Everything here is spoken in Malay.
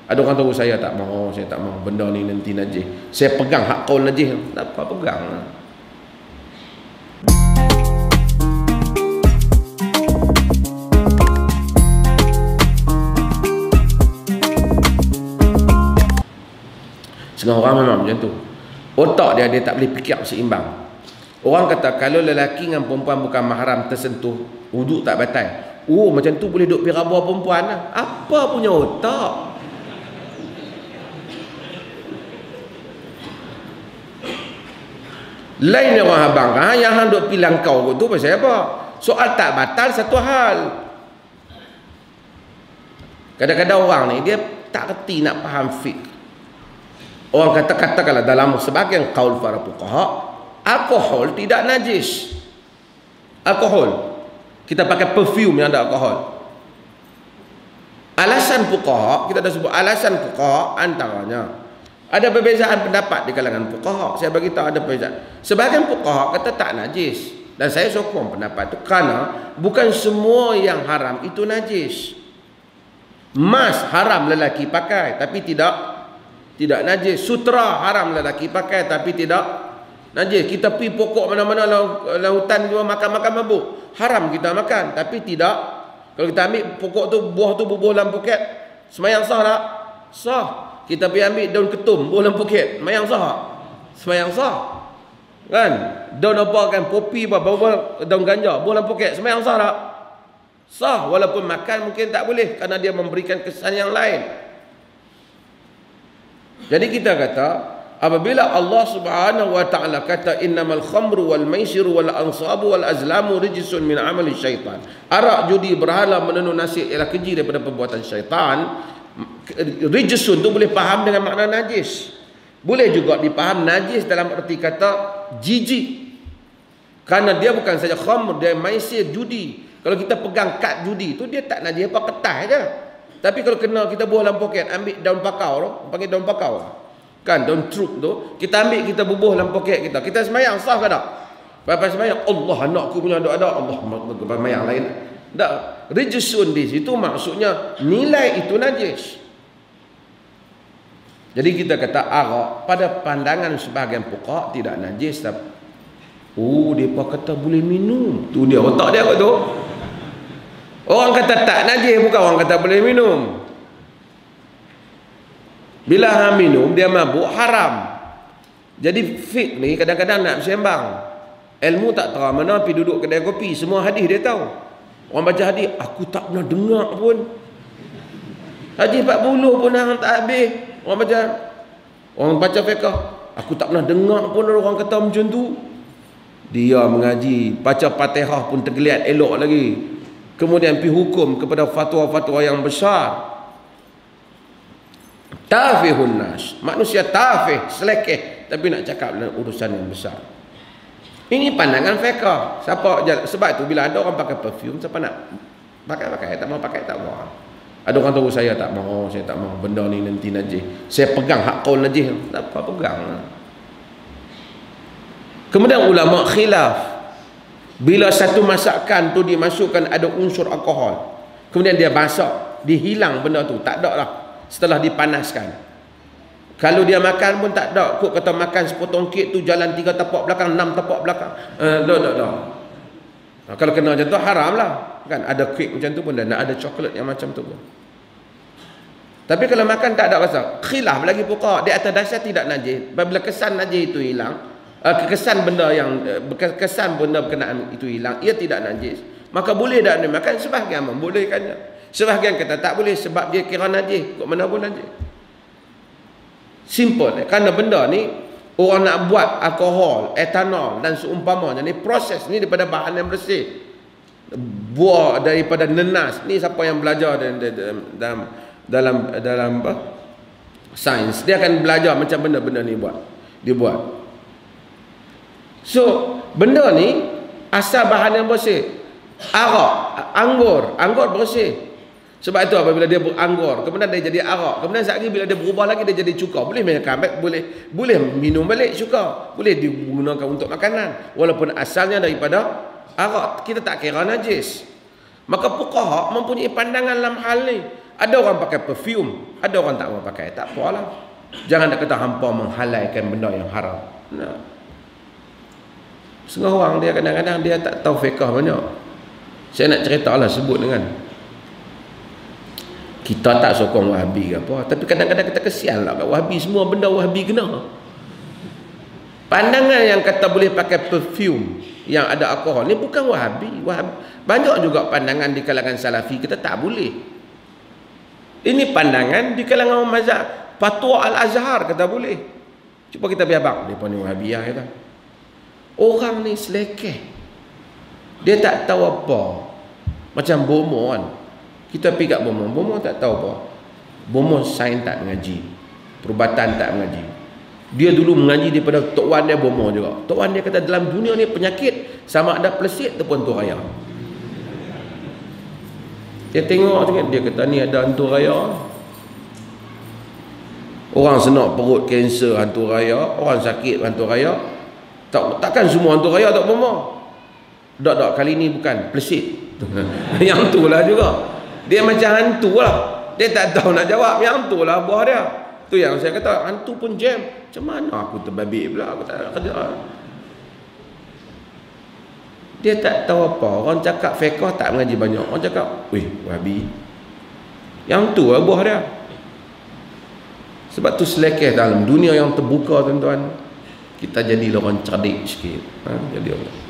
Ada orang tahu saya tak mau benda ni nanti najis. Saya pegang hak qaul najis. Tak apa pegang. Setengah orang memang macam tu. Otak dia tak boleh fikir seimbang. Orang kata kalau lelaki dengan perempuan bukan mahram tersentuh, wuduk tak batal. Oh, macam tu boleh duduk piraba perempuan lah. Apa punya otak? Lain orang abang kan, yang hang duk pilang kau tu pasal apa? Soal tak batal satu hal. Kadang-kadang orang ni dia tak reti nak faham fiqh. Orang katakanlah dalam sebahagian qaul para fuqaha, alkohol tidak najis. Alkohol, kita pakai perfume yang ada alkohol. Alasan fuqaha, kita dah sebut alasan fuqaha antaranya ada perbezaan pendapat di kalangan fuqaha. Saya bagi tahu ada perbezaan. Sebahagian fuqaha kata tak najis, dan saya sokong pendapat itu kerana bukan semua yang haram itu najis. Emas haram lelaki pakai tapi tidak najis. Sutra haram lelaki pakai tapi tidak najis. Kita pergi pokok mana-mana lautan juga makan-makan mabuk, haram kita makan tapi tidak. Kalau kita ambil pokok tu, buah tu bubuh dalam poket, semayang sah tak? Sah. Kita pergi ambil daun ketum, bubuh dalam poket, semayang sah tak? Semayang sah. Kan? Daun apa kan, popi apa, bubuh daun ganja, bubuh dalam poket, semayang sah tak? Sah. Walaupun makan mungkin tak boleh kerana dia memberikan kesan yang lain. Jadi kita kata, apabila Allah Subhanahu wa taala kata innamal khamru wal maisiru wal ansabu wal azlamu rijsun min amali syaitan. Arak, judi, berhala, menenun nasib ialah keji daripada perbuatan syaitan. Rijsun tu boleh faham dengan makna najis. Boleh juga dipaham najis dalam erti kata jijik. Kerana dia bukan saja khamr, dia maisir, judi. Kalau kita pegang kad judi tu dia tak najis apa, kertas je. Tapi kalau kena kita buah dalam poket, ambil daun pakau tu, panggil daun pakau kan, daun truk tu, kita ambil, kita bubuh dalam poket kita. Kita semayang sah ke tak? Lepas semayang, Allah anakku punya ada Allah semayang lain. Tak. Rijsun di situ maksudnya nilai itu najis. Jadi kita kata arak pada pandangan sebahagian fuqaha tidak najis. Depa kata boleh minum. Tu dia otak dia apa tu? Orang kata tak najis, bukan orang kata boleh minum. Bila hang minum dia mabuk, haram. Jadi fiqh ni kadang-kadang nak bersembang. Ilmu tak terang mana, pergi duduk kedai kopi, semua hadis dia tahu. Orang baca hadis, aku tak pernah dengar pun. Hadis 40 pun hang tak habis. Orang baca fiqh, aku tak pernah dengar pun orang kata macam tu. Dia mengaji, baca Fatihah pun tergeliat elok lagi. Kemudian pergi hukum kepada fatwa-fatwa yang besar. Tafihun nas, manusia tafih, selekeh, tapi nak cakap dalam urusan yang besar. Ini pandangan fiqh. Sebab itu bila ada orang pakai perfume, siapa nak pakai, tak mau pakai tak mau. Ada orang tahu saya tak mau benda ni nanti najis. Saya pegang hak qaul najis, tak apa pegang. Kemudian ulama khilaf. Bila satu masakan tu dimasukkan ada unsur alkohol, kemudian dia masak, dihilang benda tu, tak ada lah setelah dipanaskan. Kalau dia makan pun tak ada. Kok kata makan sepotong kek tu jalan 3 tapak belakang, 6 tapak belakang. Kalau kena macam tu haram lah. Kan ada kek macam tu pun dan ada coklat yang macam tu pun. Tapi kalau makan tak ada rasa. Khilaf lagi fuqaha, di atas dasar tidak najis. Bila kesan najis itu hilang, kesan benda berkenaan itu hilang, ia tidak najis, maka boleh tak dimakan? Sebahagian membolehkannya, sebahagian kata tak boleh sebab dia kira najis. Kok mana pun najis. Simple. Kerana benda ni orang nak buat alkohol, etanol dan seumpamanya ni, proses ni daripada bahan yang bersih, buah daripada nenas. Ni siapa yang belajar dalam apa? Sains, dia akan belajar macam benda-benda ni dibuat. So, benda ni asal bahan yang bersih. Arak, anggur bersih. Sebab itu apabila dia beranggur, kemudian dia jadi arak, kemudian sekali bila dia berubah lagi dia jadi cuka, boleh makan, boleh minum balik cuka, boleh digunakan untuk makanan walaupun asalnya daripada arak. Kita tak kira najis. Maka fuqaha mempunyai pandangan dalam hal ni. Ada orang pakai perfume, ada orang tak mau pakai. Tak apalah. Jangan nak kata hampa menghalalkan benda yang haram. Nah. Setengah orang dia kadang-kadang dia tak tahu fiqh banyak. Saya nak cerita lah sebut dengan. Kita tak sokong Wahabi ke apa, tapi kadang-kadang kita kesian lah kat Wahabi, semua benda Wahabi kena. Pandangan yang kata boleh pakai perfume yang ada alkohol ni bukan Wahabi. Banyak juga pandangan di kalangan Salafi kita tak boleh. Ini pandangan di kalangan mazhab Fatwa Al-Azhar kata boleh. Cuba kita biar depa ni Wahabiyah kata. Orang ni selekeh. Dia tak tahu apa. Macam bomo kan. Kita pergi kat bomo. Bomo tak tahu apa. Bomo sains tak mengaji. Perubatan tak mengaji. Dia dulu mengaji daripada Tok Wan dia bomo juga. Tok Wan dia kata dalam dunia ni penyakit sama ada plesit ataupun hantu raya. Dia tengok tengok dia kata ni ada hantu raya. Orang senak perut kanser hantu raya, orang sakit hantu raya. Takkan semua hantu raya tak bomo. Tak kali ni bukan plesit. Yang tu lah juga. Dia macam hantu lah. Dia tak tahu nak jawab. Yang tu lah buah dia. Tu yang saya kata hantu pun jam. Macam mana aku terbabit pula. Aku tak nak kerja. Dia tak tahu apa. Orang cakap fiqh tak mengaji banyak. Orang cakap weh Wahabi. Yang tu lah buah dia. Sebab tu selekeh dalam dunia yang terbuka tuan-tuan. Kita jadi orang cerdik sikit. Jadi orang